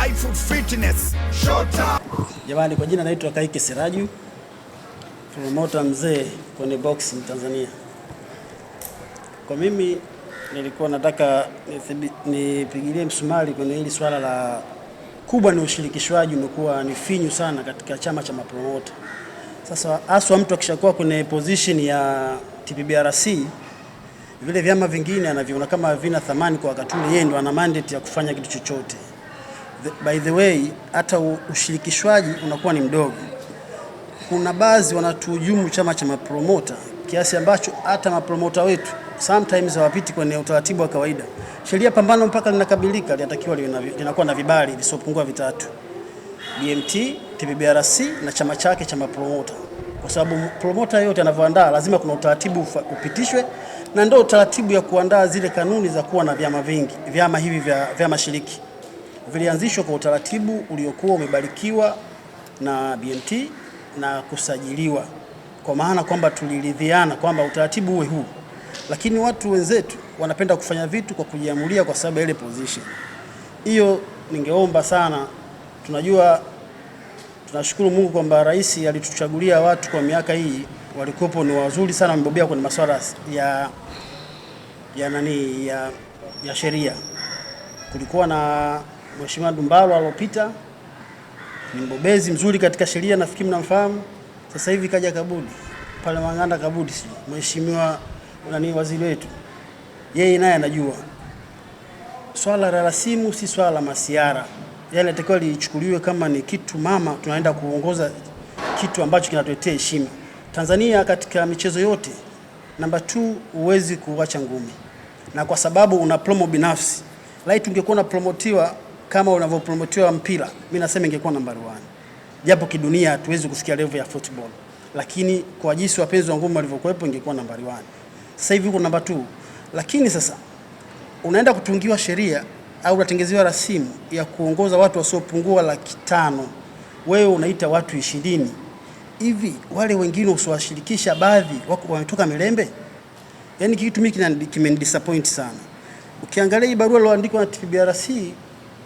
Life Fitness Showtime. Jamani, kwa jina naitwa Kaike Siraju, promoter mzee kwenye boxing Tanzania. Kwa mimi nilikuwa nataka nipigilie msumari kwenye hili swala la kubwa, ni ushirikishwaji umekuwa ni finyu sana katika chama cha mapromoter. Sasa haswa mtu akishakuwa kwenye position ya TPBRC, vile vyama vingine anaviona kama havina thamani kwa wakati ule, yeye ndo ana mandate ya kufanya kitu chochote. By the way, hata ushirikishwaji unakuwa ni mdogo. Kuna baadhi wanatuhujumu chama cha mapromoter kiasi ambacho hata mapromoter wetu sometimes hawapiti kwenye utaratibu wa kawaida. Sheria pambano mpaka linakabilika linatakiwa linakuwa na vibali visopungua vitatu: BMT, TPBRC na chama chake cha mapromoter. Kwa sababu promoter yote anavyoandaa lazima kuna utaratibu upitishwe, na ndio utaratibu ya kuandaa zile kanuni za kuwa na vyama vingi. Vyama hivi vya mashiriki vilianzishwa kwa utaratibu uliokuwa umebarikiwa na BMT na kusajiliwa, kwa maana kwamba tuliridhiana kwamba utaratibu uwe huu. Lakini watu wenzetu wanapenda kufanya vitu kwa kujiamulia kwa sababu ile position. Hiyo ningeomba sana. Tunashukuru Mungu kwamba rais alituchagulia watu kwa miaka hii walikopo ni wazuri sana, wamebobea kwenye masuala ya sheria. Kulikuwa na Mheshimiwa Ndumbaro alopita, ni mbobezi mzuri katika sheria, nafikiri mnamfahamu. Sasa hivi kaja Kabudi pale Manganda, Kabudi Mheshimiwa waziri wetu, yeye naye anajua swala la rasimu si swala la masiara. Yale yatakiwa lichukuliwe kama ni kitu mama, tunaenda kuongoza kitu ambacho kinatuletea heshima. Tanzania katika michezo yote namba 2 huwezi kuacha ngumi, na kwa sababu una promo binafsi. Light ungekuwa na promotiwa kama unavyopromotiwa mpira, mimi nasema ingekuwa nambari 1. Japo kidunia hatuwezi kufikia level ya football, lakini kwa jinsi wapenzi wa ngumi walivyokuepo ingekuwa nambari 1. Sasa hivi uko namba 2. Lakini sasa unaenda kutungiwa sheria au unatengezewa rasimu ya kuongoza watu wasiopungua 500,000. Wewe unaita watu 20. Hivi wale wengine usiwashirikisha, baadhi wako wametoka Milembe? Yaani kitu mimi kimenidisappoint sana. Ukiangalia hii barua iliyoandikwa na TPBRC,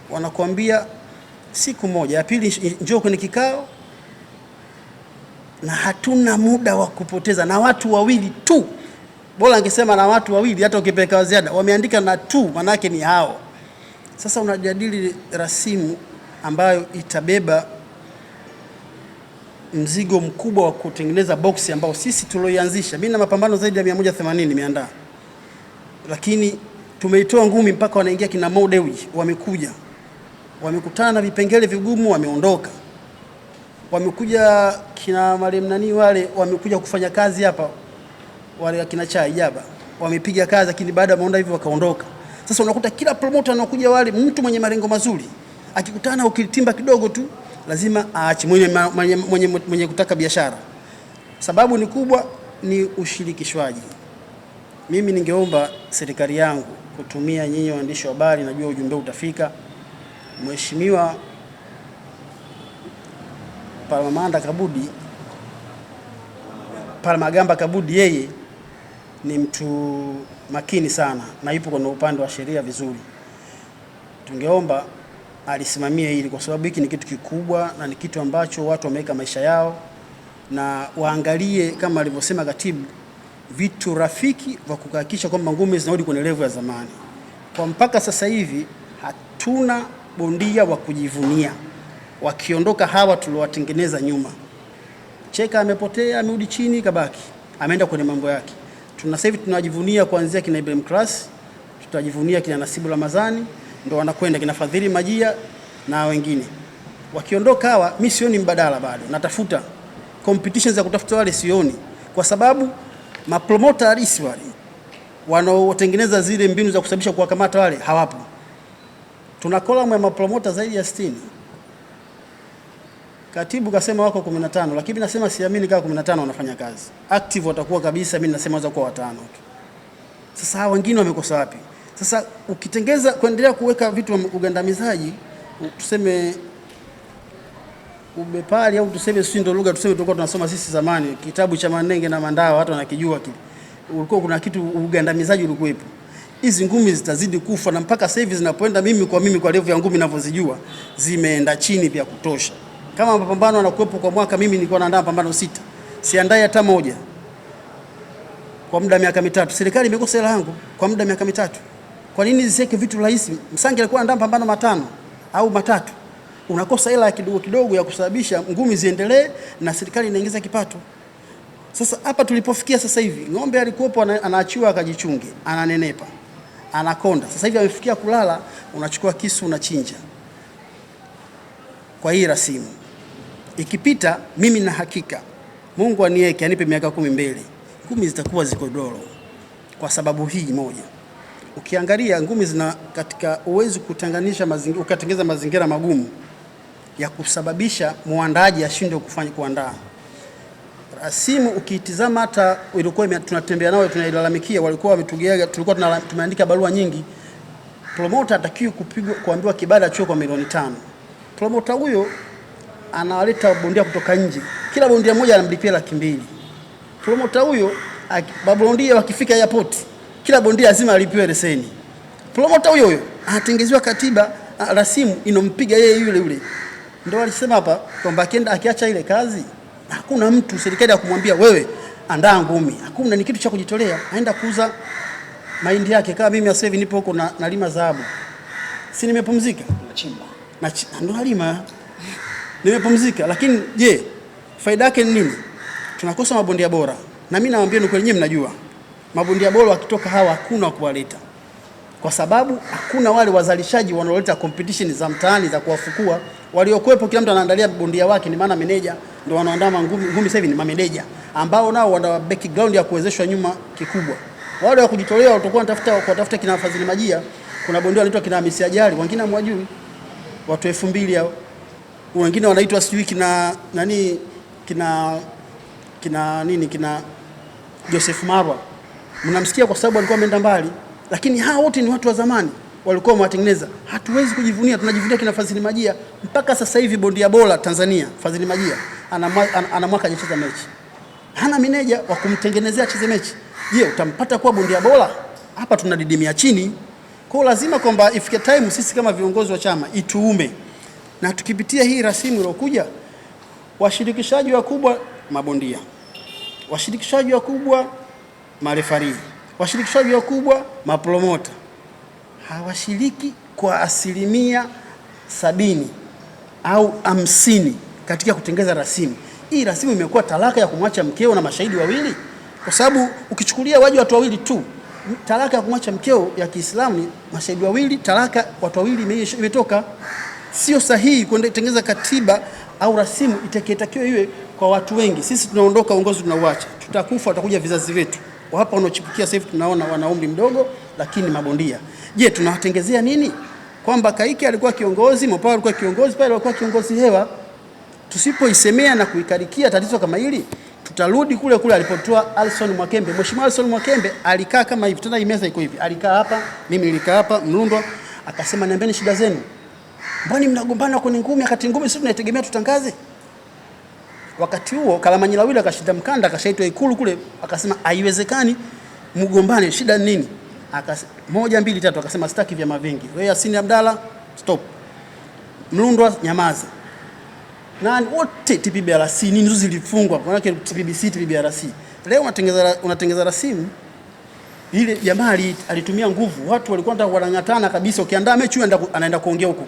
wanakuambia siku moja, ya pili njoo kwenye kikao, na hatuna muda wa kupoteza, na watu wawili tu. Bora angesema na watu wawili, hata ukipeleka ziada. Wameandika na tu, maana yake ni hao. Sasa unajadili rasimu ambayo itabeba mzigo mkubwa wa kutengeneza boksi ambao sisi tulioianzisha. Mimi na mapambano zaidi ya 180 nimeandaa, lakini tumeitoa ngumi mpaka wanaingia kina Modewi, wamekuja wamekutana na vipengele vigumu, wameondoka. Wamekuja kina Marem wale wamekuja kufanya kazi hapa, wale kina Chai Jaba wamepiga kazi, lakini baada ya maonda hivi wakaondoka. Sasa unakuta kila promoter anakuja, wale mtu mwenye malengo mazuri akikutana ukitimba kidogo tu lazima aache mwenye kutaka biashara. Sababu ni kubwa, ni ushirikishwaji. Mimi ningeomba serikali yangu kutumia nyinyi waandishi wa habari, najua ujumbe utafika. Mheshimiwa Palamagamba Kabudi, yeye ni mtu makini sana na yupo kwenye upande wa sheria vizuri. Tungeomba alisimamie hili, kwa sababu hiki ni kitu kikubwa na ni kitu ambacho watu wameweka maisha yao, na waangalie kama alivyosema katibu, vitu rafiki vya kuhakikisha kwamba ngumi zinarudi kwenye level ya zamani. Kwa mpaka sasa hivi hatuna bondia wa kujivunia. Wakiondoka hawa tuliowatengeneza nyuma, Cheka amepotea, amerudi chini, kabaki ameenda kwenye mambo yake. Sasa hivi tunajivunia kuanzia kina Ibrahim Class, tutajivunia kina Nasibu Ramadhani, ndio wanakwenda kina Fadhili Majia na wengine. Wakiondoka hawa, mimi sioni mbadala bado. Natafuta competitions za kutafuta wale, sioni, kwa sababu mapromoter halisi wale wanaotengeneza zile mbinu za kusababisha kuwakamata wale hawapo. Tuna column ya mapromoter zaidi ya 60. Katibu kasema wako 15, lakini nasema siamini kama 15 wanafanya kazi. Active watakuwa kabisa, mimi nasema waweza kuwa 5 tu. Sasa hao wengine wamekosa wapi? Sasa ukitengeza kuendelea kuweka vitu wa ugandamizaji, tuseme ubepari au tuseme sisi ndio lugha tuseme tulikuwa tunasoma sisi zamani, kitabu cha Manenge na Mandawa watu wanakijua kile. Ulikuwa kuna kitu ugandamizaji ulikuwepo. hizi ngumi zitazidi kufa, na mpaka sasa hivi zinapoenda mimi kwa level ya ngumi ninavyozijua zimeenda chini vya kutosha. Kama mapambano yanakuwepo kwa mwaka, mimi nilikuwa naandaa mapambano 6. Siandai hata moja. Kwa muda miaka mitatu. Serikali imekosa hela yangu kwa muda miaka mitatu. Kwa nini ziseke vitu rahisi? Msangi alikuwa anaandaa mapambano 5 au 3. Unakosa hela kidogo kidogo ya kusababisha ngumi ziendelee na serikali inaingiza kipato. Sasa hapa tulipofikia sasa hivi, ng'ombe alikuwepo anaachiwa akajichunge, ananenepa, anakonda. Sasa hivi amefikia kulala, unachukua kisu unachinja. Kwa hii rasimu ikipita, mimi na hakika Mungu anieke anipe miaka 10 mbele, ngumi zitakuwa ziko doro. Kwa sababu hii moja, ukiangalia ngumi zina katika uwezo kutenganisha mazingira, ukatengeza mazingira magumu ya kusababisha muandaaji ashindwe kuandaa. Rasimu ukitizama hata ilikuwa tunatembea nao tunailalamikia, walikuwa wametugea, tulikuwa tumeandika barua nyingi. Promoter atakiwa kuambiwa kibali achukue kwa milioni 5. Promoter huyo analeta bondia kutoka nje. Kila bondia mmoja anamlipia 200,000. Promoter huyo bondia wakifika airport, kila bondia lazima alipiwe leseni. Promoter huyo anatengezewa katiba, rasimu inompiga yeye yule. Ndio walisema hapa kwamba akiacha ile kazi hakuna mtu serikali ya kumwambia wewe andaa ngumi. Hakuna, ni kitu cha kujitolea. Aenda kuuza mahindi yake. Kama mimi sasa hivi nipo huko nalima dhahabu. Si nimepumzika? Nachimba. Ndo nalima. Nimepumzika, lakini je, faida yake ni nini? Tunakosa mabondia bora. Na mimi nawaambia ni kweli, nyinyi mnajua. Mabondia bora wakitoka hawa hakuna kuwaleta. Kwa sababu hakuna wale wazalishaji wanaoleta competition za mtaani za kuwafukua. Waliokuepo kila mtu anaandalia bondia wake, ni maana meneja ndio wanaandaa ngumi sasa hivi, ni mameneja ambao nao wana background ya kuwezeshwa nyuma kikubwa. Wale wa kujitolea watakuwa watafuta kina Fadhili Majia, kuna bondia anaitwa kina Hamisi Ajali, wengine hamwajui, watu 2000 hao. Wengine wanaitwa sijui kina nani, kina Joseph Marwa. Mnamsikia kwa sababu alikuwa ameenda mbali, lakini hao wote ni watu wa zamani walikuwa wamewatengeneza. Hatuwezi kujivunia, tunajivunia kina Fadhili Majia. Mpaka sasa hivi bondia bora Tanzania Fadhili Majia ana mwaka hajacheza mechi. Hana meneja wa kumtengenezea acheze mechi. Je, utampata kuwa bondia bora? Hapa tunadidimia chini. Kwa lazima kwamba ifike time sisi kama viongozi wa chama ituume. Na tukipitia hii rasimu iliyokuja, washirikishaji wakubwa mabondia, washirikishaji wakubwa marefari, washirikishaji wakubwa mapromota, hawashiriki kwa 70% au 50% katika kutengeza rasimu. Hii rasimu imekuwa talaka ya kumwacha mkeo na mashahidi wawili, kwa sababu ukichukulia watu wawili tu, talaka ya kumwacha mkeo ya Kiislamu ni mashahidi wawili, talaka watu wawili imetoka. Sio sahihi kutengeneza katiba au rasimu itakayetakiwa iwe kwa watu wengi. Sisi tunaondoka, uongozi tunauacha, tutakufa, watakuja vizazi wetu. Hapa wanaochipukia sasa hivi tunaona wana umri mdogo, lakini mabondia. Je, tunawatengezea nini? Kwamba Kaiki alikuwa kiongozi, Mopao alikuwa kiongozi, pale alikuwa kiongozi hewa. Tusipoisemea na kuikarikia tatizo kama hili, tutarudi kule alipotoa Alison Mwakembe. Mheshimiwa Alison Mwakembe alikaa kama hivi, tena hii meza iko hivi. Alikaa hapa, mimi nilikaa hapa, Mlundwa akasema niambieni shida zenu. Mbona mnagombana kwenye ngumi wakati ngumi sisi tunaitegemea tutangaze? Wakati huo Kalamanyilawili akashinda mkanda, akashaitwa Ikulu kule, akasema haiwezekani mgombane, shida nini? Akasema 1 2 3, akasema sitaki vyama vingi. Wewe Yasini Abdalla stop. Mlundwa nyamaza. Nani wote TPBRC nini zilifungwa, kwa maana TPBC TPBRC. Leo unatengeza rasimu ile jamaa alitumia nguvu, watu walikuwa wanataka wanang'atana kabisa. Ukiandaa mechi anaenda kuongea huko,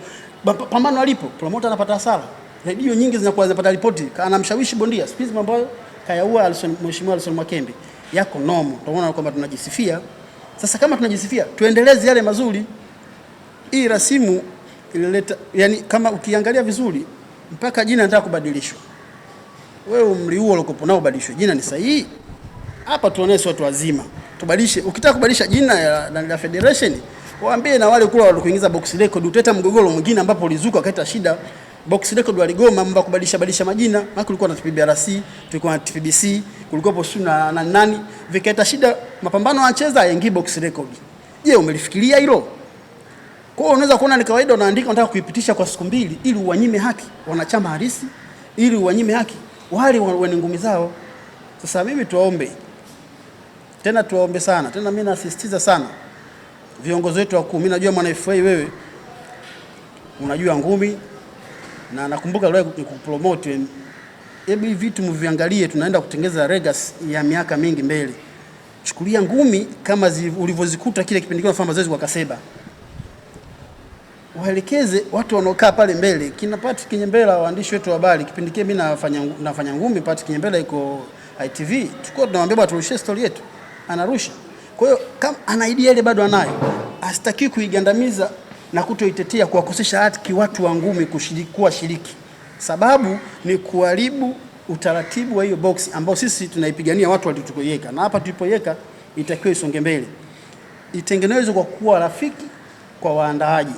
pambano alipo promoter anapata hasara. Radio nyingi zinakuwa zinapata ripoti, anamshawishi bondia speed ambayo kayaua Mheshimiwa Alison Mwakembe. Yako nomo, tunaona kwamba tunajisifia. Sasa kama tunajisifia, tuendeleze yale mazuri. Hii rasimu ilileta, yani kama ukiangalia vizuri, mpaka jina nataka kubadilishwa. Wewe umri huo ulikopo nao ubadilishwe, jina ni sahihi. Hapa tuoneshe watu wazima, tubadilishe. Ukitaka kubadilisha jina la federation, waambie na wale kula walikuingiza box record, utaleta mgogoro mwingine ambapo ulizuka kaita shida. Box record waligoma mambo kubadilisha majina. Maana kulikuwa na TPBRC, tulikuwa na TPBC, kulikuwa posu na nani, vikaita shida, mapambano yanacheza yaingie box record. Je, umelifikiria hilo? Kwa hiyo unaweza kuona ni kawaida unaandika unataka kuipitisha kwa siku 2 ili uwanyime haki wanachama halisi, ili uwanyime haki wale wenye ngumi zao. Sasa mimi tuombe sana, tena mimi nasisitiza sana, viongozi wetu wakuu. Mimi najua mwana FA wewe unajua ngumi, na nakumbuka leo nikupromote, hebu hivi vitu mviangalie, tunaenda kutengeneza legacy ya miaka mingi mbele. Chukulia ngumi kama ulivyozikuta kile kipindi kile mfano mazoezi kwa Kaseba, waelekeze watu wanaokaa pale mbele. Kina Patrick Kinyembela, waandishi wetu wa habari, kipindi kile mimi nafanya ngumi, Patrick Kinyembela iko ITV, tulikuwa tunamwambia bwana turushie story yetu, anarusha. Kwa hiyo kama ana idea ile bado anayo, asitaki kuigandamiza na kutoitetea, kuwakosesha haki watu wa ngumi kuwa shiriki. Sababu ni kuharibu utaratibu wa hiyo box ambao sisi tunaipigania, watu walitukoiweka, na hapa tulipoiweka itakiwa isonge mbele, itengenezwe kwa kuwa rafiki kwa waandaaji.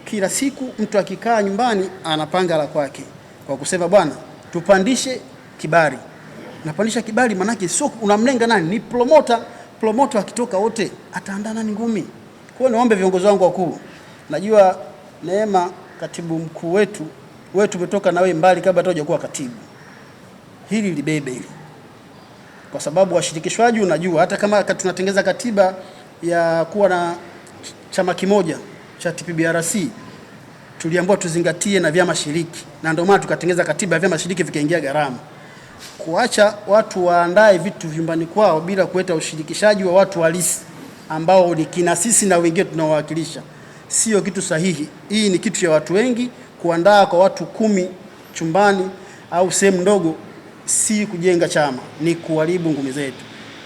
Kila siku mtu akikaa nyumbani anapanga la kwake kwa kusema bwana tupandishe kibali. Napandisha kibali manake sio unamlenga nani, ni promoter. Promoter akitoka wote ataandaa nani ngumi. Kwa hiyo niombe viongozi wangu wakuu, najua Neema katibu mkuu wetu, wewe tumetoka na wewe mbali kabla hata hujakuwa katibu. Hili libebe hili, kwa sababu washirikishwaji, unajua hata kama tunatengeza katiba ya kuwa na chama kimoja cha TPBRC, tuliambiwa tuzingatie na vyama shiriki, na ndio maana tukatengeza katiba ya vyama shiriki vikaingia gharama. Kuacha watu waandae vitu vyumbani kwao bila kuleta ushirikishaji wa watu halisi ambao ni kina sisi na wengine tunawawakilisha, sio kitu sahihi. Hii ni kitu cha watu wengi. Kuandaa kwa watu 10 chumbani au sehemu ndogo si kujenga chama, ni kuharibu ngumi zetu.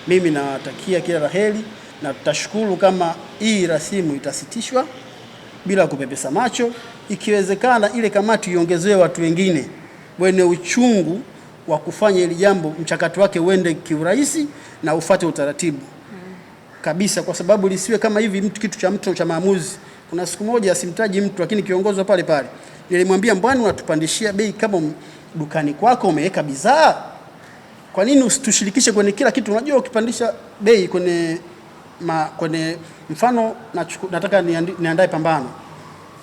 Mimi nawatakia kila laheri, na tutashukuru kama hii rasimu itasitishwa bila kupepesa macho. Ikiwezekana ile kamati iongezewe watu wengine wenye uchungu wa kufanya ili jambo, mchakato wake uende kiurahisi na ufuate utaratibu kabisa, kwa sababu lisiwe kama hivi kitu cha maamuzi. Kuna siku moja simtaji mtu, lakini kiongozi pale pale nilimwambia, mbona unatupandishia bei kama dukani kwako umeweka bidhaa? Kwa nini usitushirikishe kwenye kila kitu? Unajua ukipandisha bei kwenye mfano nataka niandae pambano,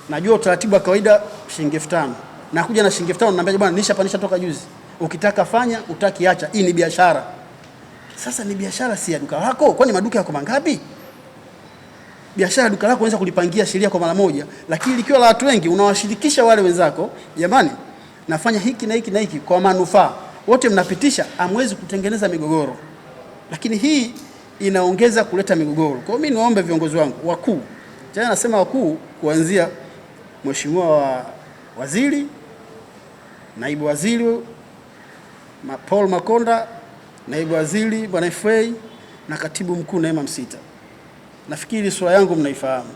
najua utaratibu wa kawaida shilingi 5,000, nakuja na shilingi 5,000, naambia bwana nishapandisha toka juzi, ukitaka fanya, utaki acha. Hii ni biashara. Sasa ni biashara, si ya duka lako. Kwani maduka yako mangapi? Biashara duka lako unaweza kulipangia sheria kwa mara moja, lakini likiwa la watu wengi unawashirikisha wale wenzako, jamani nafanya hiki na hiki na hiki kwa manufaa, wote mnapitisha, amwezi kutengeneza migogoro. Lakini hii inaongeza kuleta migogoro. Kwa hiyo mimi niombe viongozi wangu wakuu, tena nasema wakuu, kuanzia Mheshimiwa Waziri, Naibu Waziri Paul Makonda, Naibu Waziri Bwana FA na Katibu Mkuu Neema Msita. Nafikiri sura yangu mnaifahamu.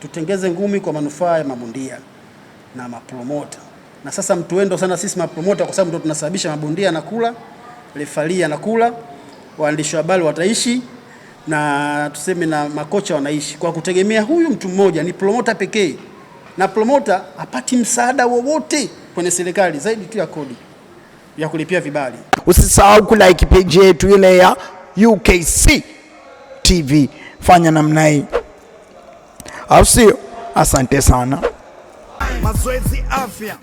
Tutengeze ngumi kwa manufaa ya mabondia na mapromota. Na sasa mtuendo sana sisi mapromota, kwa sababu ndio tunasababisha mabondia nakula, refaria nakula, waandishi wa habari wataishi, na tuseme na makocha wanaishi kwa kutegemea huyu mtu mmoja, ni promota pekee. Na promota hapati msaada wowote kwenye serikali zaidi tu ya kodi ya kulipia vibali. Usisahau kulike page yetu ile ya UKC TV. Fanya namna hii, au sio? Asante sana. Mazoezi afya.